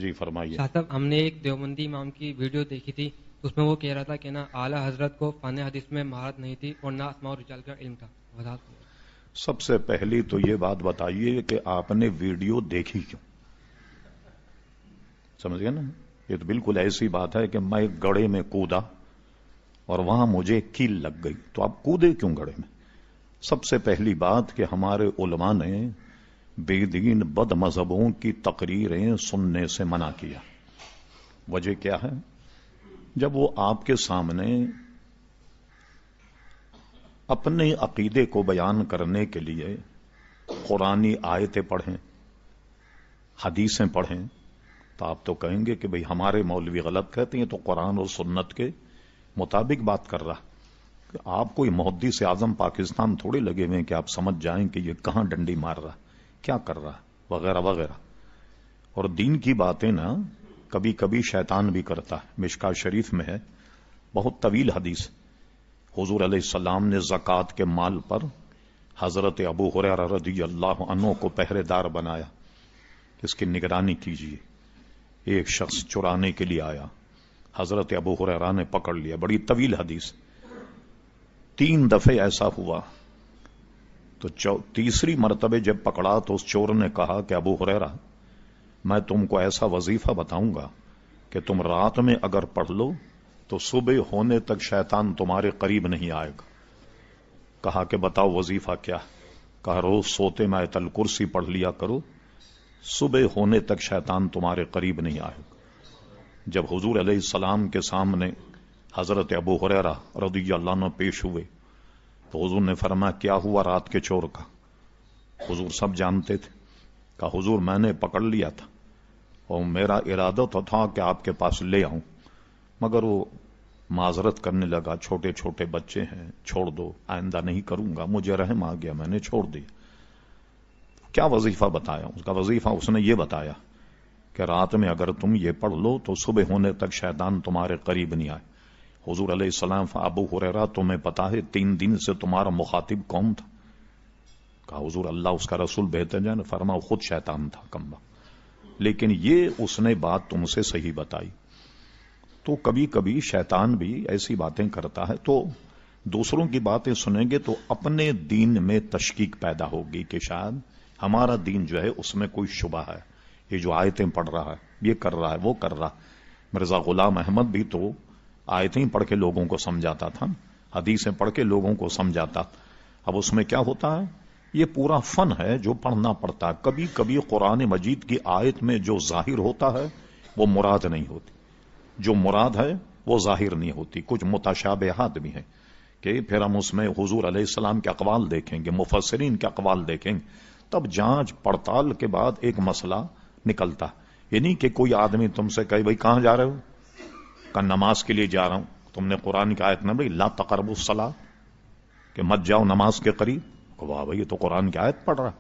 جی فرمائیے. صاحب ہم نے ایک دیوبندی امام کی ویڈیو دیکھی تھی، اس میں وہ کہہ رہا تھا کہ نا اعلیٰ حضرت کو فن حدیث میں مہارت نہیں تھی اور نہ اسماء الرجال کا علم تھا. سب سے پہلی تو یہ بات بتائیے کہ آپ نے ویڈیو دیکھی کیوں؟ سمجھ گئے نا؟ یہ تو بالکل ایسی بات ہے کہ میں گڑھے میں کودا اور وہاں مجھے کیل لگ گئی، تو آپ کودے کیوں گڑھے میں؟ سب سے پہلی بات کہ ہمارے علماء نے بے دین بد مذہبوں کی تقریریں سننے سے منع کیا. وجہ کیا ہے؟ جب وہ آپ کے سامنے اپنے عقیدے کو بیان کرنے کے لیے قرآنی آیتیں پڑھیں، حدیثیں پڑھیں، تو آپ تو کہیں گے کہ بھئی ہمارے مولوی غلط کہتے ہیں، تو قرآن اور سنت کے مطابق بات کر رہا. کہ آپ کوئی محدث اعظم پاکستان تھوڑے لگے ہوئے ہیں کہ آپ سمجھ جائیں کہ یہ کہاں ڈنڈی مار رہا، کیا کر رہا، وغیرہ وغیرہ. اور دین کی باتیں نا کبھی کبھی شیطان بھی کرتا ہے. مشکاۃ شریف میں ہے بہت طویل حدیث، حضور علیہ السلام نے زکوٰۃ کے مال پر حضرت ابو ہریرہ رضی اللہ عنہ کو پہرے دار بنایا، اس کی نگرانی کیجیے. ایک شخص چرانے کے لیے آیا، حضرت ابو ہریرہ نے پکڑ لیا. بڑی طویل حدیث. 3 دفعے ایسا ہوا تو تیسری مرتبہ جب پکڑا تو اس چور نے کہا کہ ابو ہریرہ میں تم کو ایسا وظیفہ بتاؤں گا کہ تم رات میں اگر پڑھ لو تو صبح ہونے تک شیطان تمہارے قریب نہیں آئے گا. کہا کہ بتاؤ وظیفہ کیا؟ کہا روز سوتے میں آیت الکرسی پڑھ لیا کرو، صبح ہونے تک شیطان تمہارے قریب نہیں آئے گا. جب حضور علیہ السلام کے سامنے حضرت ابو ہریرہ رضی اللہ عنہ پیش ہوئے تو حضور نے فرمایا کیا ہوا رات کے چور کا؟ حضور سب جانتے تھے. کہا حضور میں نے پکڑ لیا تھا اور میرا ارادہ تو تھا کہ آپ کے پاس لے آؤں، مگر وہ معذرت کرنے لگا، چھوٹے چھوٹے بچے ہیں، چھوڑ دو، آئندہ نہیں کروں گا. مجھے رحم آ گیا، میں نے چھوڑ دیا. کیا وظیفہ بتایا؟ اس کا وظیفہ اس نے یہ بتایا کہ رات میں اگر تم یہ پڑھ لو تو صبح ہونے تک شیطان تمہارے قریب نہیں آئے. حضور علیہ السلام ابو ہریرہ تمہیں پتا ہے 3 دن سے تمہارا مخاطب کون تھا؟ کہا حضور اللہ اس کا رسول بہتر جانے. فرمایا خود شیطان تھا کمبا. لیکن یہ اس نے بات تم سے صحیح بتائی. تو کبھی کبھی شیطان بھی ایسی باتیں کرتا ہے، تو دوسروں کی باتیں سنیں گے تو اپنے دین میں تشکیک پیدا ہوگی کہ شاید ہمارا دین جو ہے اس میں کوئی شبہ ہے، یہ جو آیتیں پڑھ رہا ہے، یہ کر رہا ہے، وہ کر رہا. مرزا غلام احمد بھی تو آیتیں پڑھ کے لوگوں کو سمجھاتا تھا، حدیثیں پڑھ کے لوگوں کو سمجھاتا. اب اس میں کیا ہوتا ہے؟ یہ پورا فن ہے جو پڑھنا پڑتا ہے. کبھی کبھی قرآن مجید کی آیت میں جو ظاہر ہوتا ہے وہ مراد نہیں ہوتی، جو مراد ہے وہ ظاہر نہیں ہوتی. کچھ متشابہات بھی ہیں کہ پھر ہم اس میں حضور علیہ السلام کے اقوال دیکھیں گے، مفسرین کے اقوال دیکھیں گے، تب جانچ پڑتال کے بعد ایک مسئلہ نکلتا. یہ نہیں کہ کوئی آدمی تم سے کہے بھائی کہاں جا رہے ہو؟ کہ نماز کے لیے جا رہا ہوں. تم نے قرآن کی آیت نہ بھائی لا تقربوا الصلاۃ کہ مت جاؤ نماز کے قریب. واہ بھائی یہ تو قرآن کی آیت پڑھ رہا.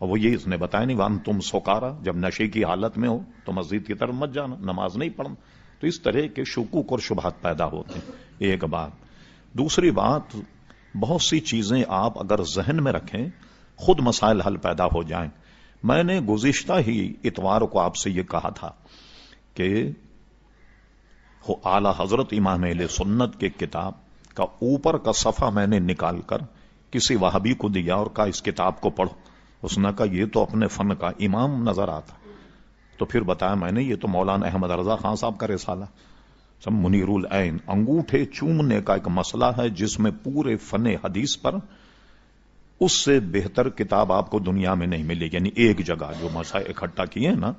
اور وہ یہ اس نے بتایا نہیں وان تم سکارا، جب نشے کی حالت میں ہو تو مسجد کی طرف مت جانا، نماز نہیں پڑھنا. تو اس طرح کے شکوک اور شبہات پیدا ہوتے ہیں. ایک بات. دوسری بات، بہت سی چیزیں آپ اگر ذہن میں رکھیں خود مسائل حل پیدا ہو جائیں. میں نے گزشتہ ہی اتوار کو آپ سے یہ کہا تھا کہ اعلی حضرت امام اہل سنت کے کتاب کا اوپر کا صفحہ میں نے نکال کر کسی وہابی کو دیا اور کہا اس کتاب کو پڑھو. اس نے کہا یہ تو اپنے فن کا امام نظر آتا. تو پھر بتایا میں نے یہ تو مولانا احمد رضا خان صاحب کا رسالہ سب منیر العین، انگوٹھے چومنے کا ایک مسئلہ ہے جس میں پورے فن حدیث پر اس سے بہتر کتاب آپ کو دنیا میں نہیں ملے. یعنی ایک جگہ جو مسائل اکٹھا کیے نا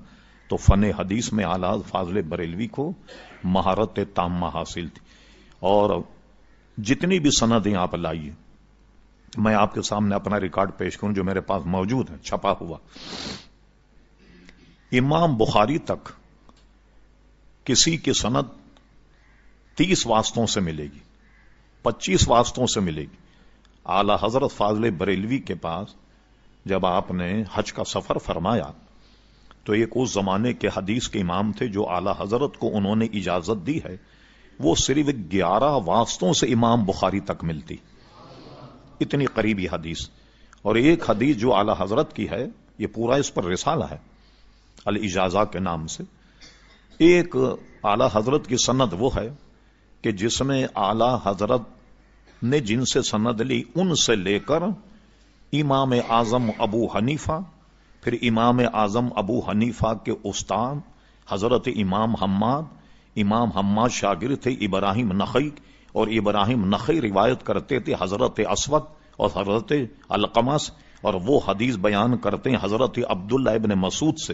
تو فن حدیث میں اعلیٰ فاضل بریلوی کو مہارت تامہ حاصل تھی. اور جتنی بھی سندیں آپ لائیے، میں آپ کے سامنے اپنا ریکارڈ پیش کروں جو میرے پاس موجود ہے چھپا ہوا. امام بخاری تک کسی کی سند 30 واسطوں سے ملے گی، 25 واسطوں سے ملے گی. اعلی حضرت فاضل بریلوی کے پاس جب آپ نے حج کا سفر فرمایا تو ایک اس زمانے کے حدیث کے امام تھے جو اعلی حضرت کو انہوں نے اجازت دی ہے، وہ صرف 11 واسطوں سے امام بخاری تک ملتی. اتنی قریبی حدیث. اور ایک حدیث جو اعلی حضرت کی ہے، یہ پورا اس پر رسالہ ہے الاجازہ کے نام سے، ایک اعلی حضرت کی سند وہ ہے کہ جس میں اعلی حضرت نے جن سے سند لی ان سے لے کر امام اعظم ابو حنیفہ، پھر امام اعظم ابو حنیفہ کے استاد حضرت امام حماد شاگرد تھے ابراہیم نخعی، اور ابراہیم نخعی روایت کرتے تھے حضرت اسود اور حضرت علقمہ سے، اور وہ حدیث بیان کرتے ہیں حضرت عبداللہ ابن مسعود سے۔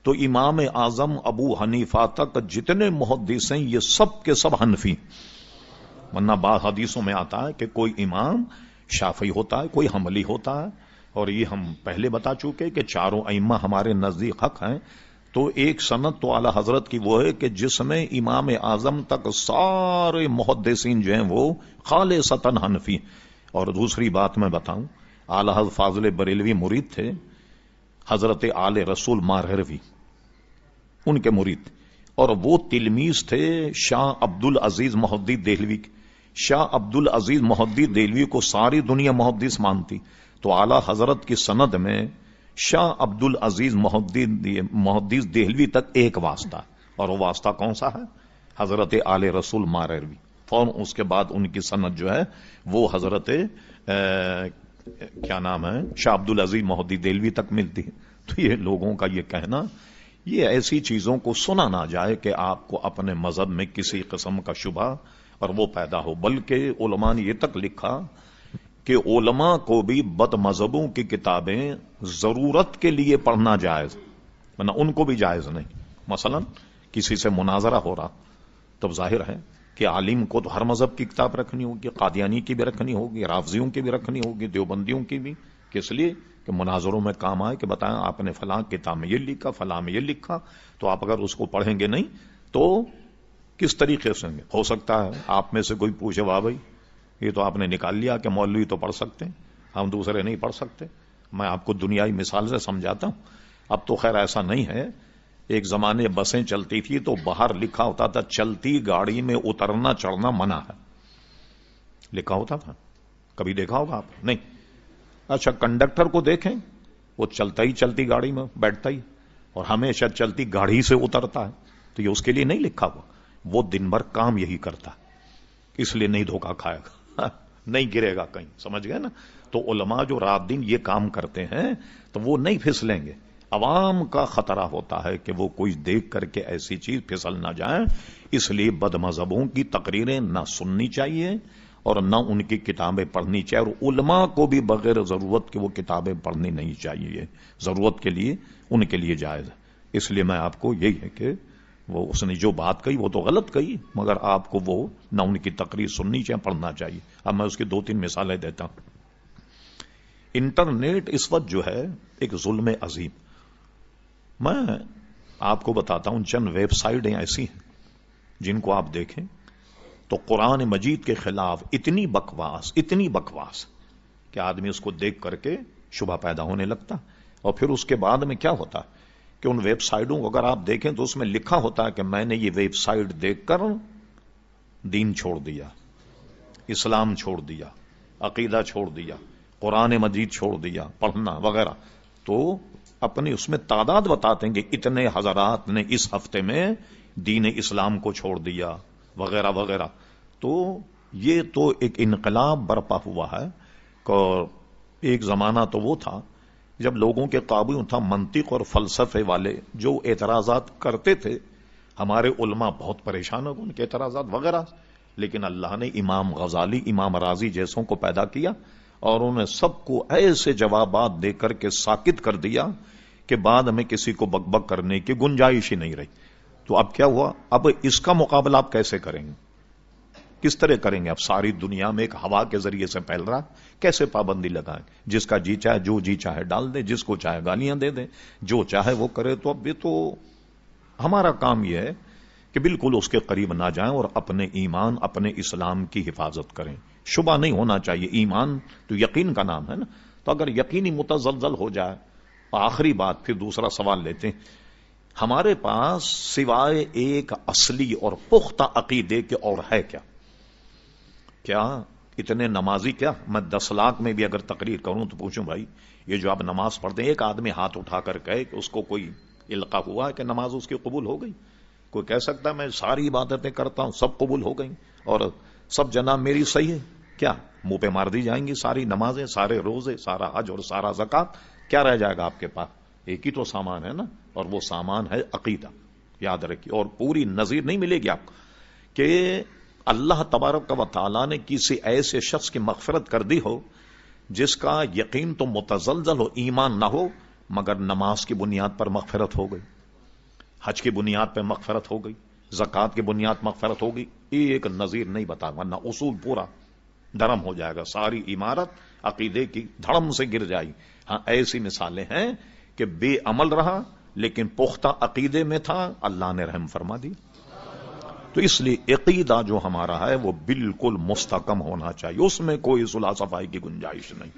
تو امام اعظم ابو حنیفہ تک جتنے محدث ہیں یہ سب کے سب حنفی، ورنہ بعض حدیثوں میں آتا ہے کہ کوئی امام شافعی ہوتا ہے، کوئی حنبلی ہوتا ہے، اور یہ ہم پہلے بتا چکے کہ چاروں ائمہ ہمارے نزدیک حق ہیں۔ تو ایک سند تو اعلی حضرت کی وہ ہے کہ جس میں امام اعظم تک سارے محدثین جو ہیں وہ خالصتاً حنفی، اور دوسری بات میں بتاؤں، اعلی حضرت فاضل بریلوی مرید تھے حضرت آل رسول مارہروی، ان کے مرید، اور وہ تلمیذ تھے شاہ عبد العزیز محدث دہلوی کے۔ شاہ عبد العزیز محدث دہلوی کو ساری دنیا محدث مانتی، تو اعلی حضرت کی سند میں شاہ عبد العزیز محدث دہلوی تک ایک واسطہ، اور وہ واسطہ کون سا ہے؟ حضرت آل رسول مارہروی۔ فوراً اس کے بعد ان کی سند جو ہے وہ حضرت کیا نام ہے شاہ عبد العزیز محدث دہلوی تک ملتی ہے۔ تو یہ لوگوں کا یہ کہنا، یہ ایسی چیزوں کو سنا نہ جائے کہ آپ کو اپنے مذہب میں کسی قسم کا شبہ اور وہ پیدا ہو، بلکہ علماء نے یہ تک لکھا کہ علماء کو بھی بد مذہبوں کی کتابیں ضرورت کے لیے پڑھنا جائز، ورنہ ان کو بھی جائز نہیں۔ مثلا کسی سے مناظرہ ہو رہا، تب ظاہر ہے کہ عالم کو تو ہر مذہب کی کتاب رکھنی ہوگی، قادیانی کی بھی رکھنی ہوگی، رافضیوں کی بھی رکھنی ہوگی، دیوبندیوں کی بھی، کس لیے کہ مناظروں میں کام آئے کہ بتائیں آپ نے فلاں کتاب میں یہ لکھا، فلاں میں یہ لکھا، تو آپ اگر اس کو پڑھیں گے نہیں تو کس طریقے سے ہو سکتا ہے آپ میں سے کوئی پوچھے واہ بھائی یہ تو آپ نے نکال لیا کہ مولوی تو پڑھ سکتے ہیں، ہم دوسرے نہیں پڑھ سکتے۔ میں آپ کو دنیائی مثال سے سمجھاتا ہوں، اب تو خیر ایسا نہیں ہے۔ ایک زمانے بسیں چلتی تھی تو باہر لکھا ہوتا تھا چلتی گاڑی میں اترنا چڑھنا منع ہے، لکھا ہوتا تھا، کبھی دیکھا ہوگا آپ؟ نہیں۔ اچھا کنڈکٹر کو دیکھیں، وہ چلتا ہی چلتی گاڑی میں بیٹھتا ہی اور ہمیشہ چلتی گاڑی سے اترتا ہے، تو یہ اس کے لیے نہیں لکھا ہوا، وہ دن بھر کام یہی کرتا ہے، اس لیے نہیں دھوکہ کھائے گا، نہیں گرے گا کہیں، سمجھ گئے نا؟ تو علماء جو رات دن یہ کام کرتے ہیں تو وہ نہیں پھسلیں گے۔ عوام کا خطرہ ہوتا ہے کہ وہ کوئی دیکھ کر کے ایسی چیز پھسل نہ جائے، اس لیے بد مذہبوں کی تقریریں نہ سننی چاہیے اور نہ ان کی کتابیں پڑھنی چاہیے، اور علماء کو بھی بغیر ضرورت کے وہ کتابیں پڑھنی نہیں چاہیے، ضرورت کے لیے ان کے لیے جائز ہے۔ اس لیے میں آپ کو یہی ہے کہ وہ اس نے جو بات کہی وہ تو غلط کہی، مگر آپ کو وہ نہ ان کی تقریر سننی چاہیے پڑھنا چاہیے۔ اب میں اس کی 2-3 مثالیں دیتا ہوں۔ انٹرنیٹ اس وقت جو ہے ایک ظلم عظیم، میں آپ کو بتاتا ہوں چند ویب سائٹیں ایسی ہیں جن کو آپ دیکھیں تو قرآن مجید کے خلاف اتنی بکواس کہ آدمی اس کو دیکھ کر کے شبہ پیدا ہونے لگتا، اور پھر اس کے بعد میں کیا ہوتا کہ ان ویب سائٹوں کو اگر آپ دیکھیں تو اس میں لکھا ہوتا ہے کہ میں نے یہ ویب سائٹ دیکھ کر دین چھوڑ دیا، اسلام چھوڑ دیا، عقیدہ چھوڑ دیا، قرآن مجید چھوڑ دیا پڑھنا وغیرہ، تو اپنی اس میں تعداد بتاتے ہیں کہ اتنے حضرات نے اس ہفتے میں دین اسلام کو چھوڑ دیا وغیرہ وغیرہ۔ تو یہ تو ایک انقلاب برپا ہوا ہے، اور ایک زمانہ تو وہ تھا جب لوگوں کے قابو تھا منطق اور فلسفے والے جو اعتراضات کرتے تھے، ہمارے علماء بہت پریشان ہو ان کے اعتراضات وغیرہ، لیکن اللہ نے امام غزالی، امام رازی جیسوں کو پیدا کیا اور انہیں سب کو ایسے جوابات دے کر کے ساکت کر دیا کہ بعد میں کسی کو بک بک کرنے کی گنجائش ہی نہیں رہی۔ تو اب کیا ہوا؟ اب اس کا مقابلہ آپ کیسے کریں گے؟ کس طرح کریں گے؟ اب ساری دنیا میں ایک ہوا کے ذریعے سے پھیل رہا، کیسے پابندی لگائیں؟ جس کا جی چاہے جو جی چاہے ڈال دے، جس کو چاہے گالیاں دے دیں، جو چاہے وہ کرے۔ تو اب یہ تو ہمارا کام یہ ہے کہ بالکل اس کے قریب نہ جائیں اور اپنے ایمان، اپنے اسلام کی حفاظت کریں۔ شبہ نہیں ہونا چاہیے، ایمان تو یقین کا نام ہے نا، تو اگر یقینی متزلزل ہو جائے۔ آخری بات، پھر دوسرا سوال لیتے ہیں، ہمارے پاس سوائے ایک اصلی اور پختہ عقیدے کے اور ہے کیا؟ کیا اتنے نمازی، کیا میں 10 لاکھ میں بھی اگر تقریر کروں تو پوچھوں بھائی یہ جو آپ نماز پڑھتے ہیں، ایک آدمی ہاتھ اٹھا کر کہے کہ اس کو کوئی القاء ہوا ہے کہ نماز اس کی قبول ہو گئی؟ کوئی کہہ سکتا ہے میں ساری عبادتیں کرتا ہوں سب قبول ہو گئیں اور سب جناب میری صحیح ہے؟ کیا منہ پہ مار دی جائیں گی ساری نمازیں، سارے روزے، سارا حج اور سارا زکات؟ کیا رہ جائے گا آپ کے پاس؟ ایک ہی تو سامان ہے نا، اور وہ سامان ہے عقیدہ. یاد رکھیے، اور پوری نظیر نہیں ملے گی آپ کو کہ اللہ تبارک و تعالیٰ نے کسی ایسے شخص کی مغفرت کر دی ہو جس کا یقین تو متزلزل ہو، ایمان نہ ہو، مگر نماز کی بنیاد پر مغفرت ہو گئی، حج کی بنیاد پہ مغفرت ہو گئی، زکوٰۃ کی بنیاد مغفرت ہو گئی. ایک نظیر نہیں بتا، ورنہ اصول پورا دھرم ہو جائے گا، ساری عمارت عقیدے کی دھڑم سے گر جائے گی. ہاں ایسی مثالیں ہیں کہ بے عمل رہا لیکن پختہ عقیدے میں تھا، اللہ نے رحم فرما دی. تو اس لیے عقیدہ جو ہمارا ہے وہ بالکل مستحکم ہونا چاہیے، اس میں کوئی صلح صفائی کی گنجائش نہیں.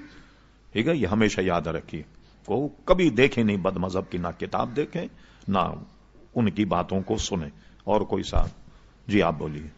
ٹھیک ہے، یہ ہمیشہ یاد رکھیے. کو کبھی دیکھیں نہیں بد مذہب کی، نہ کتاب دیکھیں نہ ان کی باتوں کو سنیں. اور کوئی صاحب؟ جی آپ بولیے.